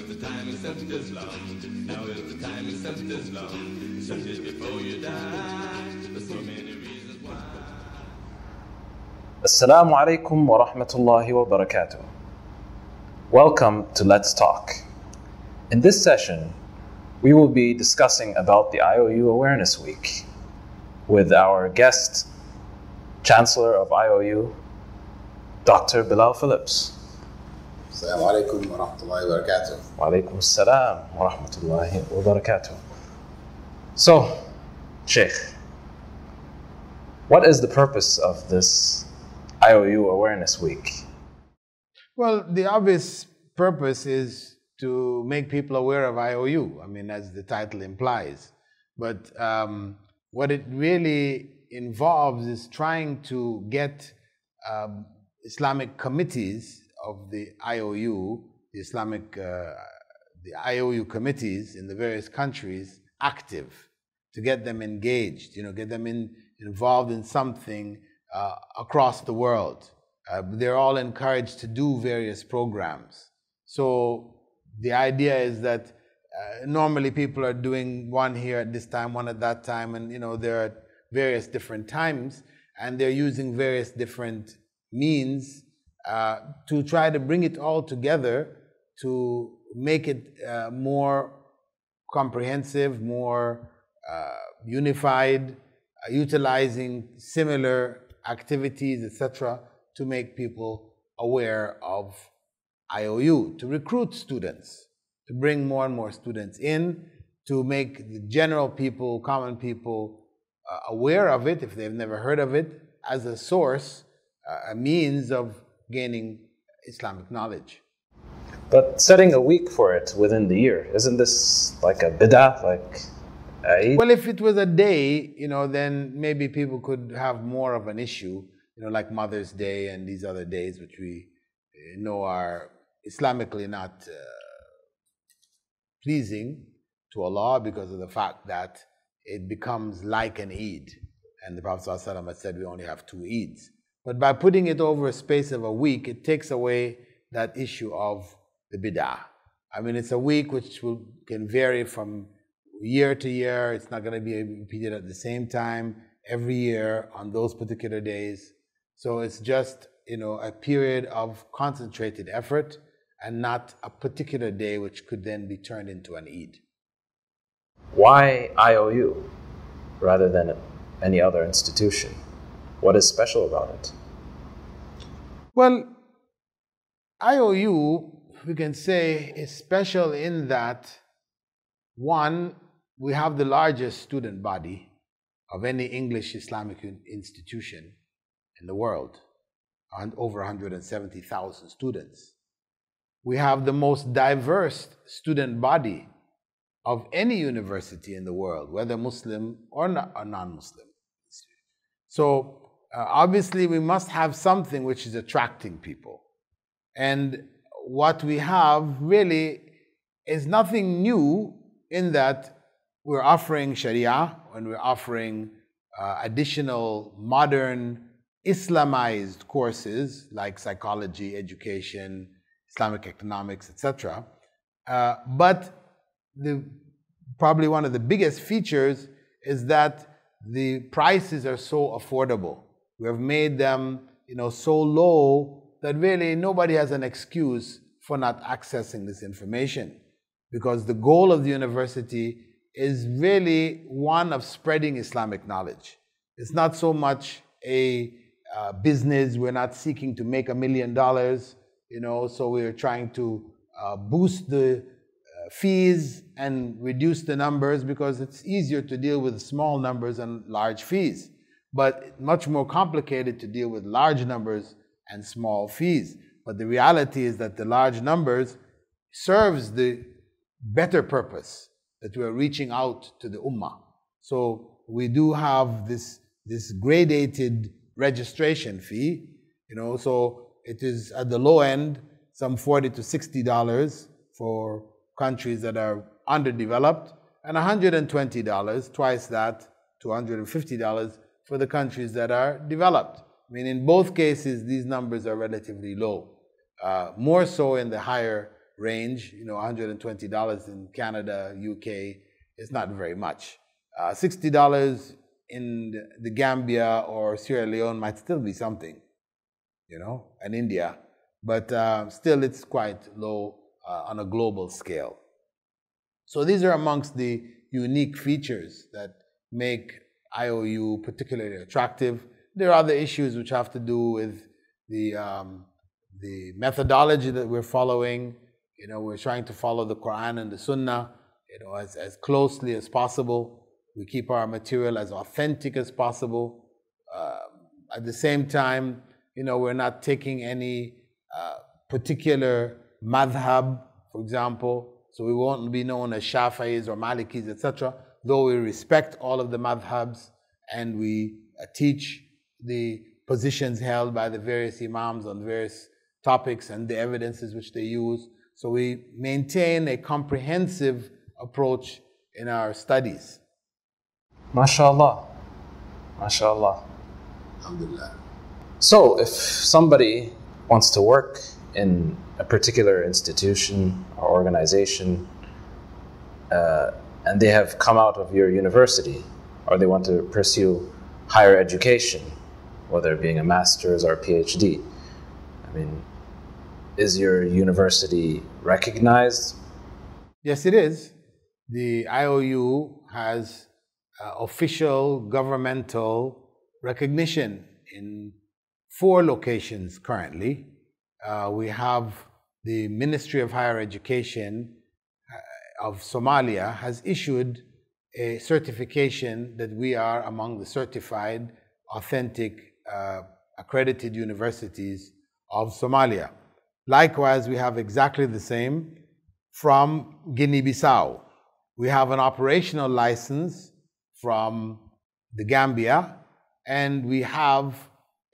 is the time accept Islam. Now is the time accept Islam. Accept it before you die. There's so many reasons why. Assalamu alaikum wa rahmatullahi wa barakatuh. Welcome to Let's Talk. In this session, we will be discussing about the IOU Awareness Week with our guest, Chancellor of IOU, Dr. Bilal Phillips. Assalamu alaikum wa rahmatullahi wa barakatuh. Wa alaikum assalam wa rahmatullahi wa barakatuh. So, Sheikh, what is the purpose of this IOU Awareness Week? Well, the obvious purpose is to make people aware of IOU, I mean, as the title implies. But what it really involves is trying to get Islamic committees of the IOU, the IOU committees in the various countries active, to get them engaged, get them involved in something across the world. They're all encouraged to do various programs. So the idea is that normally people are doing one here at this time, one at that time, and they're at various different times, and they're using various different means to try to bring it all together to make it more comprehensive, more unified, utilizing similar activities, etc., to make people aware of IOU, to recruit students, to bring more and more students in, to make the general people, common people, aware of it if they've never heard of it, as a source, a means of gaining Islamic knowledge. But setting a week for it within the year, isn't this like a bid'ah, like Eid? Well, if it was a day, then maybe people could have more of an issue, like Mother's Day and these other days, which we know are Islamically not pleasing to Allah because of the fact that it becomes like an Eid. And the Prophet ﷺ had said we only have 2 Eids. But by putting it over a space of a week, it takes away that issue of the bid'ah. I mean, it's a week which can vary from year to year. It's not going to be repeated at the same time every year on those particular days. So it's just, a period of concentrated effort and not a particular day which could then be turned into an Eid. Why IOU rather than any other institution? What is special about it? Well, IOU, we can say, is special in that, one, we have the largest student body of any English Islamic institution in the world, over 170,000 students. We have the most diverse student body of any university in the world, whether Muslim or non-Muslim. So obviously we must have something which is attracting people. And what we have really is nothing new in that we're offering Sharia and we're offering additional modern Islamized courses like psychology, education, Islamic economics, etc. But probably one of the biggest features is that the prices are so affordable. We have made them, so low that really nobody has an excuse for not accessing this information, because the goal of the university is really one of spreading Islamic knowledge. It's not so much a business. We're not seeking to make $1 million, so we're trying to boost the fees and reduce the numbers, because it's easier to deal with small numbers and large fees, but much more complicated to deal with large numbers and small fees. But the reality is that the large numbers serves the better purpose, that we're reaching out to the ummah. So we do have this gradated registration fee, so it is at the low end some $40 to $60 for countries that are underdeveloped, and $120, twice that, to $150 for the countries that are developed. I mean, in both cases, these numbers are relatively low, more so in the higher range. You know, $120 in Canada, UK is not very much. $60 in the Gambia or Sierra Leone might still be something, you know, and India, but still it's quite low on a global scale. So these are amongst the unique features that make IOU particularly attractive. There are other issues which have to do with the methodology that we're following. You know, we're trying to follow the Quran and the Sunnah, you know, as closely as possible. We keep our material as authentic as possible. At the same time, you know, we're not taking any particular madhab, for example. So we won't be known as Shafi'is or Malikis, etc. Though we respect all of the madhabs and we teach the positions held by the various imams on various topics and the evidences which they use. So we maintain a comprehensive approach in our studies. MashaAllah. MashaAllah. Alhamdulillah. So if somebody wants to work in a particular institution or organization and they have come out of your university, or they want to pursue higher education, whether it being a master's or a PhD, I mean, is your university recognized? Yes, it is. The IOU has official governmental recognition in 4 locations currently. We have the Ministry of Higher Education of Somalia has issued a certification that we are among the certified, authentic, accredited universities of Somalia. Likewise, we have exactly the same from Guinea-Bissau. We have an operational license from the Gambia, and we have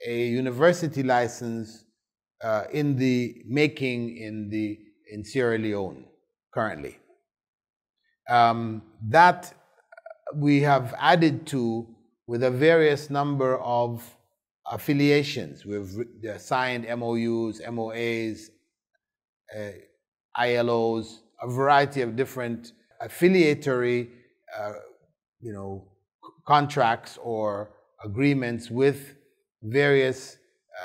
a university license in the making in Sierra Leone currently. That we have added to with a various number of affiliations. We've signed MOUs, MOAs, ILOs, a variety of different affiliatory contracts or agreements with various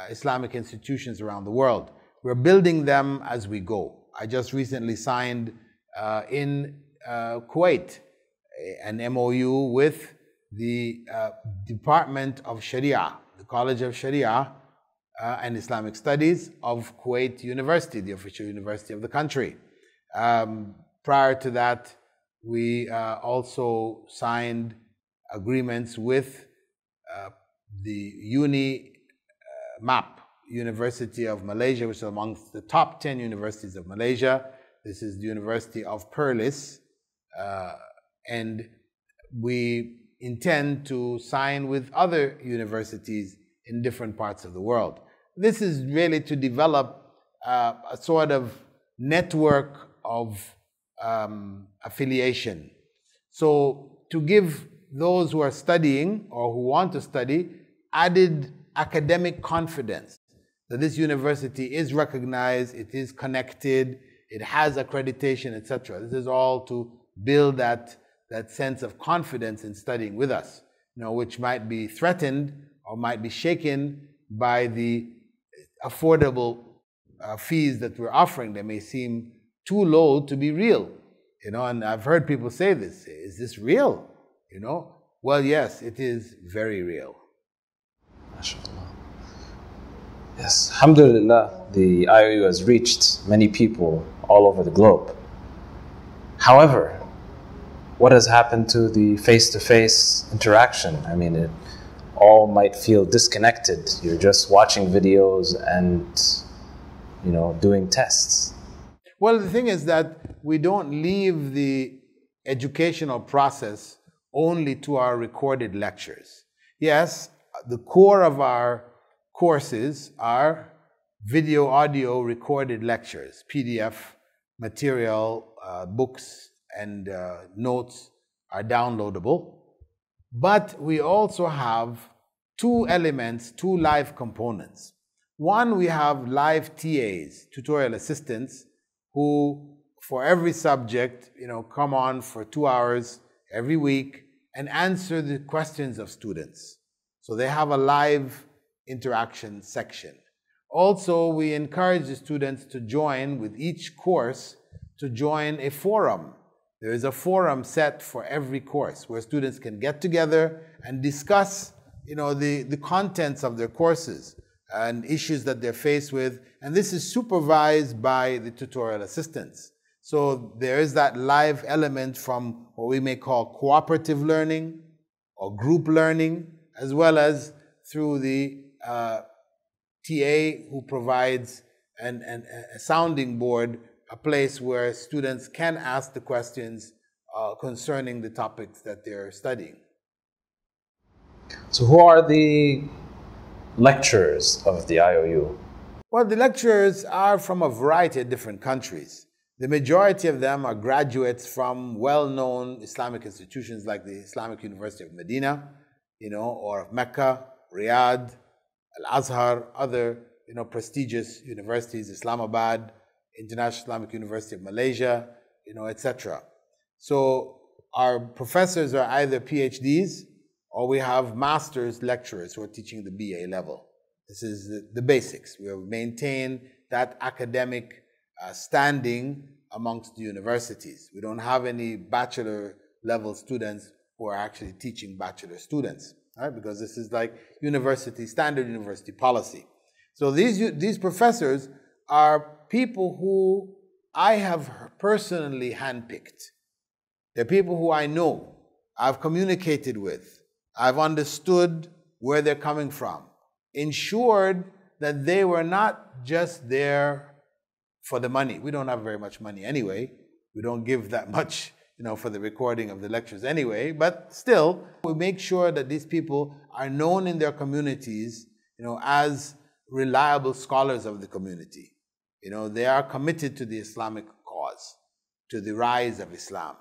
Islamic institutions around the world. We're building them as we go. I just recently signed in Kuwait an MOU with the Department of Sharia, the College of Sharia and Islamic Studies of Kuwait University, the official university of the country. Prior to that, we also signed agreements with the MAP, University of Malaysia, which is amongst the top 10 universities of Malaysia. This is the University of Perlis. And we intend to sign with other universities in different parts of the world. This is really to develop a sort of network of affiliation. So to give those who are studying or who want to study added academic confidence that this university is recognized, it is connected, it has accreditation, etc. This is all to build that sense of confidence in studying with us, which might be threatened or might be shaken by the affordable fees that we're offering. They may seem too low to be real, and I've heard people say this, is this real? Well, yes, it is very real. MashaAllah. Yes, alhamdulillah, the IOU has reached many people all over the globe. However, what has happened to the face-to-face interaction? I mean, it all might feel disconnected. You're just watching videos and, doing tests. Well, the thing is that we don't leave the educational process only to our recorded lectures. Yes, the core of our courses are video, audio, recorded lectures, PDF material, books, and notes are downloadable. But we also have 2 elements, 2 live components. One, we have live TAs, tutorial assistants, who, for every subject, come on for 2 hours every week and answer the questions of students. So they have a live interaction section. Also, we encourage the students to join with each course, to join a forum. There is a forum set for every course where students can get together and discuss, the contents of their courses and issues that they're faced with. And this is supervised by the tutorial assistants. So there is that live element from what we may call cooperative learning or group learning, as well as through the TA who provides a sounding board, a place where students can ask the questions concerning the topics that they're studying. So who are the lecturers of the IOU? Well, the lecturers are from a variety of different countries. The majority of them are graduates from well-known Islamic institutions like the Islamic University of Medina, or of Mecca, Riyadh, Al-Azhar, other, prestigious universities, Islamabad, International Islamic University of Malaysia, etc. So our professors are either PhDs or we have master's lecturers who are teaching the BA level. This is the basics. We have maintained that academic standing amongst the universities. We don't have any bachelor level students who are actually teaching bachelor students, right? Because this is like standard university policy. So these professors are people who I have personally handpicked. They're people who I know, I've communicated with, I've understood where they're coming from, ensured that they were not just there for the money. We don't have very much money anyway. We don't give that much, for the recording of the lectures anyway, but still, we make sure that these people are known in their communities, as reliable scholars of the community. They are committed to the Islamic cause, to the rise of Islam.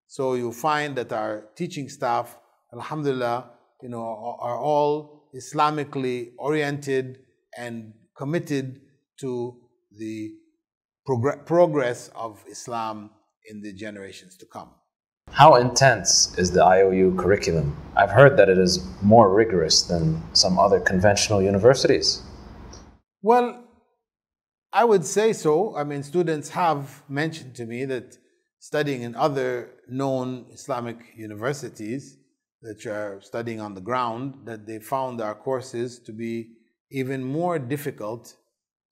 So you'll find that our teaching staff, alhamdulillah, are all Islamically oriented and committed to the progress of Islam in the generations to come. How intense is the IOU curriculum? I've heard that it is more rigorous than some other conventional universities. Well, I would say so. I mean, students have mentioned to me that studying in other known Islamic universities that are studying on the ground, that they found our courses to be even more difficult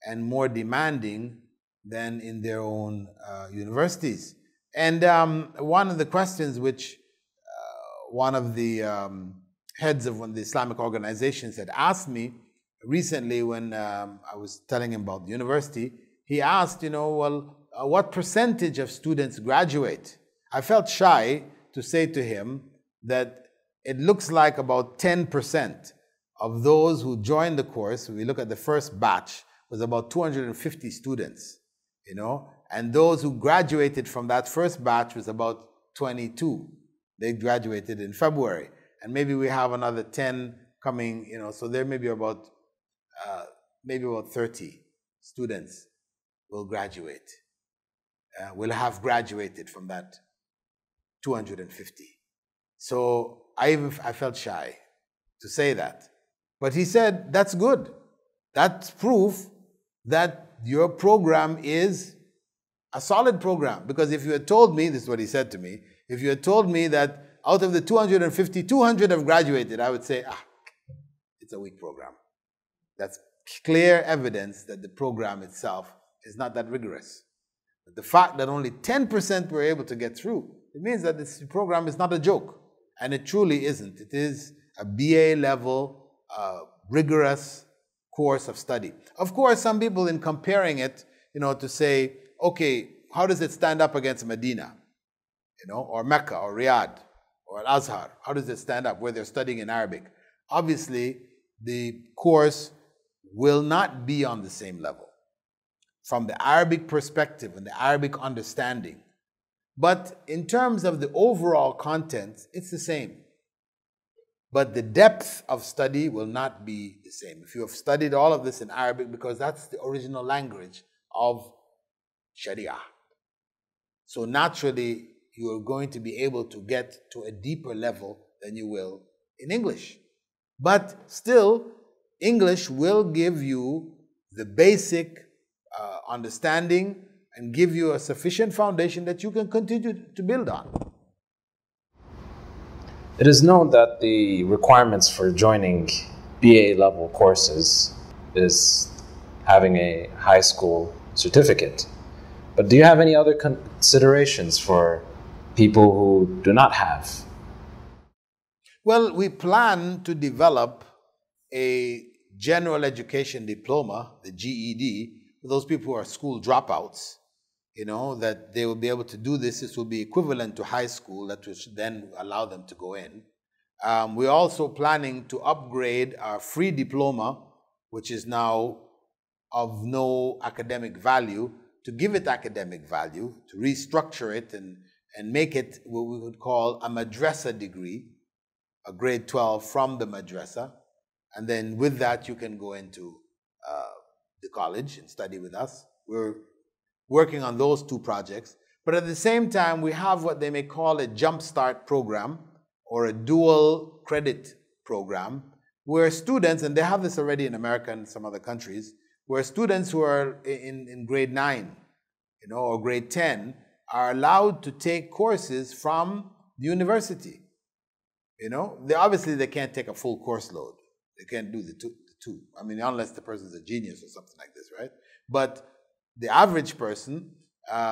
and more demanding than in their own universities. And one of the questions which one of the heads of one of the Islamic organizations had asked me recently when I was telling him about the university, he asked, what percentage of students graduate? I felt shy to say to him that it looks like about 10% of those who joined the course, when we look at the first batch, was about 250 students, and those who graduated from that first batch was about 22. They graduated in February, and maybe we have another 10 coming, so there may be about 30 students will graduate, will have graduated from that 250. So I felt shy to say that. But he said, that's good. That's proof that your program is a solid program. Because if you had told me, this is what he said to me, if you had told me that out of the 250, 200 have graduated, I would say, it's a weak program. That's clear evidence that the program itself is not that rigorous. But the fact that only 10% were able to get through, it means that this program is not a joke. And it truly isn't. It is a BA level, rigorous course of study. Of course, some people in comparing it, to say, okay, how does it stand up against Medina, or Mecca, or Riyadh, or Al-Azhar? How does it stand up where they're studying in Arabic? Obviously, the course will not be on the same level from the Arabic perspective and the Arabic understanding. But in terms of the overall content, it's the same. But the depth of study will not be the same. If you have studied all of this in Arabic, because that's the original language of Sharia. So naturally, you are going to be able to get to a deeper level than you will in English. But still, English will give you the basic understanding and give you a sufficient foundation that you can continue to build on. It is known that the requirements for joining BA level courses is having a high school certificate. But do you have any other considerations for people who do not have? Well, we plan to develop a general education diploma, the GED, for those people who are school dropouts, that they will be able to do this. This will be equivalent to high school, that will then allow them to go in. We're also planning to upgrade our free diploma, which is now of no academic value, to give it academic value, to restructure it and make it what we would call a madrasa degree, a grade 12 from the madrasa. And then with that, you can go into the college and study with us. We're working on those two projects. But at the same time, we have what they may call a jumpstart program or a dual credit program, where students, and they have this already in America and some other countries, where students who are in grade 9, or grade 10 are allowed to take courses from the university. Obviously they can't take a full course load. They can't do the two. I mean, unless the person's a genius or something like this, right? But the average person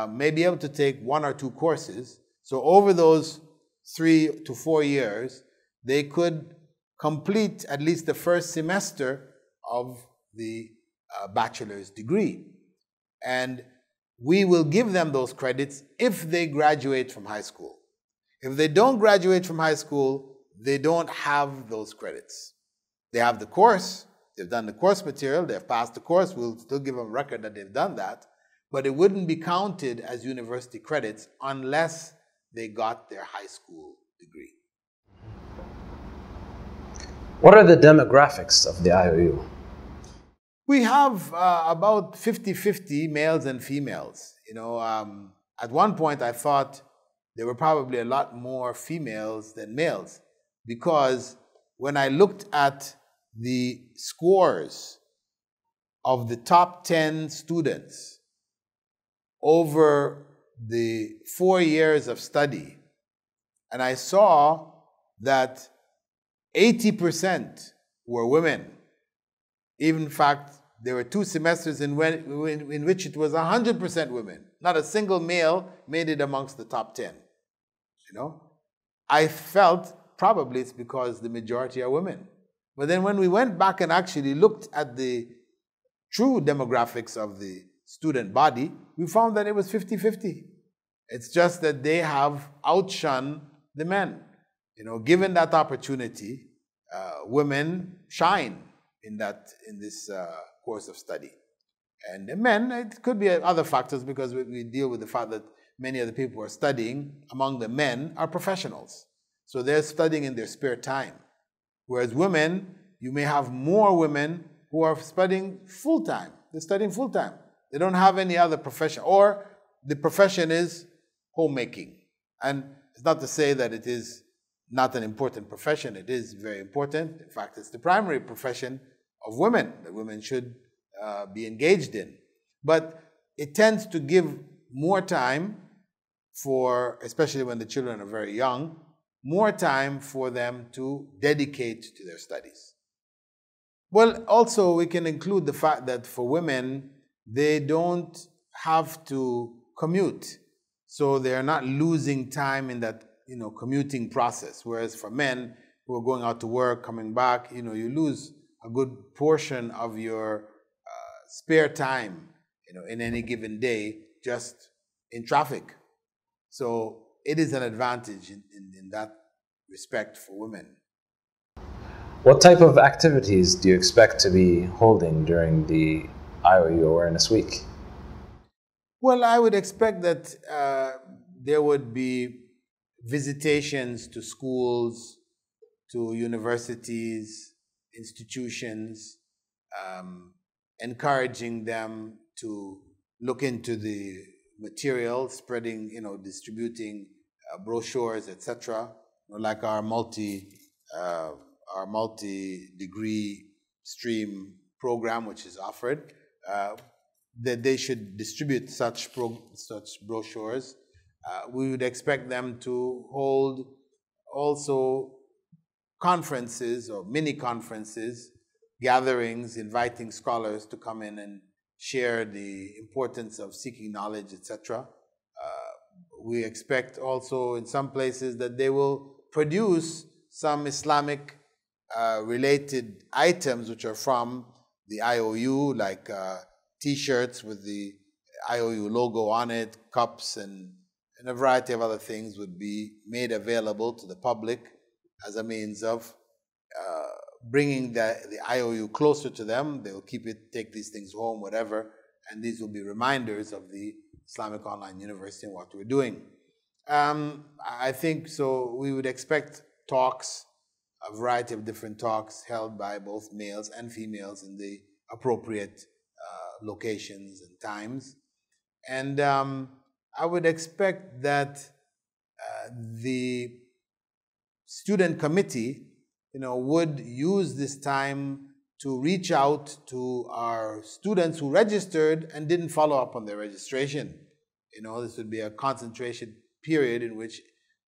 may be able to take 1 or 2 courses. So over those 3 to 4 years, they could complete at least the first semester of the bachelor's degree. And we will give them those credits if they graduate from high school. If they don't graduate from high school, they don't have those credits. They have the course, they've done the course material, they've passed the course, we'll still give them a record that they've done that, but it wouldn't be counted as university credits unless they got their high school degree. What are the demographics of the IOU? We have about 50-50 males and females. At one point I thought there were probably a lot more females than males, because when I looked at the scores of the top 10 students over the 4 years of study, and I saw that 80% were women. Even in fact, there were 2 semesters in which it was 100% women. Not a single male made it amongst the top 10. I felt probably it's because the majority are women. But then when we went back and actually looked at the true demographics of the student body, we found that it was 50-50. It's just that they have outshone the men. Given that opportunity, women shine in this course of study. And the men, it could be other factors, because we deal with the fact that many of the people who are studying among the men are professionals. So they're studying in their spare time. Whereas women, you may have more women who are studying full-time. They're studying full-time. They don't have any other profession, or the profession is homemaking. And it's not to say that it is not an important profession. It is very important. In fact, it's the primary profession of women that women should be engaged in. But it tends to give more time for, especially when the children are very young, more time for them to dedicate to their studies. Well, also we can include the fact that for women, they don't have to commute. So they're not losing time in that commuting process. Whereas for men who are going out to work, coming back, you lose a good portion of your spare time, in any given day, just in traffic. So it is an advantage in that respect for women. What type of activities do you expect to be holding during the IOU Awareness Week? Well, I would expect that there would be visitations to schools, to universities, institutions, encouraging them to look into the material, spreading, distributing brochures, etc. Like our multi-degree stream program, which is offered, that they should distribute such brochures. We would expect them to hold also conferences or mini conferences, gatherings, inviting scholars to come in and share the importance of seeking knowledge, etc. We expect also in some places that they will produce some Islamic related items which are from the IOU, like T-shirts with the IOU logo on it, cups, and a variety of other things would be made available to the public as a means of bringing the IOU closer to them. They will keep it, take these things home, whatever, and these will be reminders of the Islamic Online University and what we're doing. I think so. We would expect talks, a variety of different talks held by both males and females in the appropriate locations and times. And I would expect that the student committee, would use this time to reach out to our students who registered and didn't follow up on their registration. This would be a concentration period in which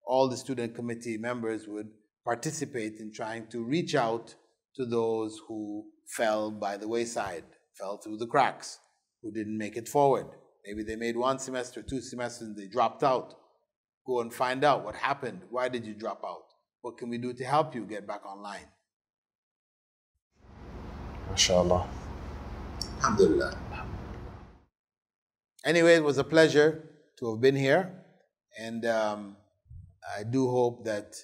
all the student committee members would participate in trying to reach out to those who fell by the wayside, fell through the cracks, who didn't make it forward. Maybe they made 1 semester, 2 semesters, and they dropped out. Go and find out what happened. Why did you drop out? What can we do to help you get back online? MashaAllah. Alhamdulillah. Anyway, it was a pleasure to have been here. And I do hope that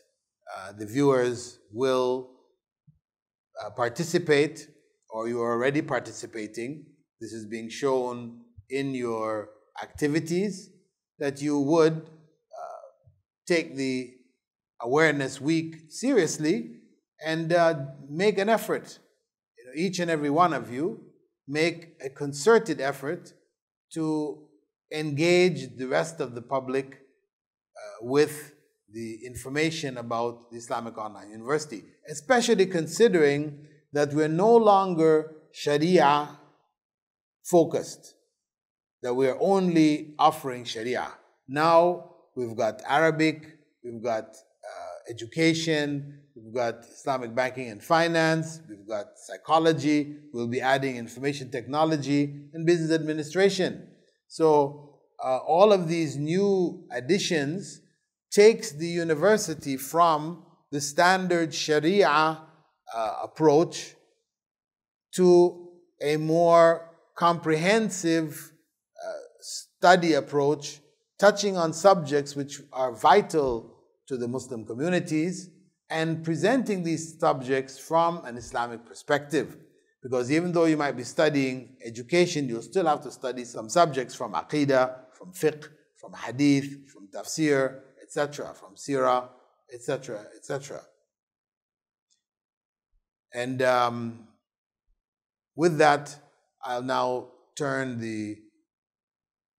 the viewers will participate, or you are already participating. This is being shown in your activities, that you would take the Awareness Week seriously and make an effort. Each and every one of you make a concerted effort to engage the rest of the public with the information about the Islamic Online University, especially considering that we're no longer Sharia focused, that we're only offering Sharia. Now we've got Arabic, we've got education, we've got Islamic banking and finance, we've got psychology, we'll be adding information technology and business administration. So all of these new additions takes the university from the standard Sharia approach to a more comprehensive study approach, touching on subjects which are vital to the Muslim communities and presenting these subjects from an Islamic perspective. Because even though you might be studying education, you'll still have to study some subjects from Aqidah, from Fiqh, from Hadith, from Tafsir, etc., from Sirah, etc., etc. And with that, I'll now turn the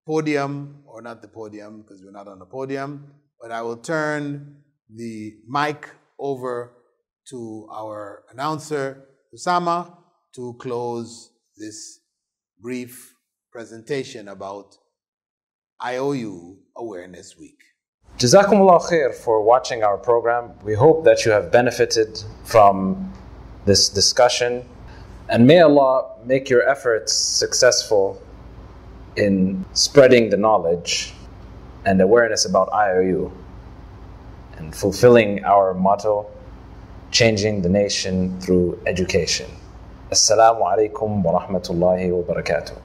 podium, or not the podium because we're not on the podium, but I will turn the mic over to our announcer, Usama, to close this brief presentation about IOU Awareness Week. Jazakumullah khair for watching our program. We hope that you have benefited from this discussion, and may Allah make your efforts successful in spreading the knowledge and awareness about IOU and fulfilling our motto, changing the nation through education. Assalamu alaikum wa rahmatullahi wa barakatuh.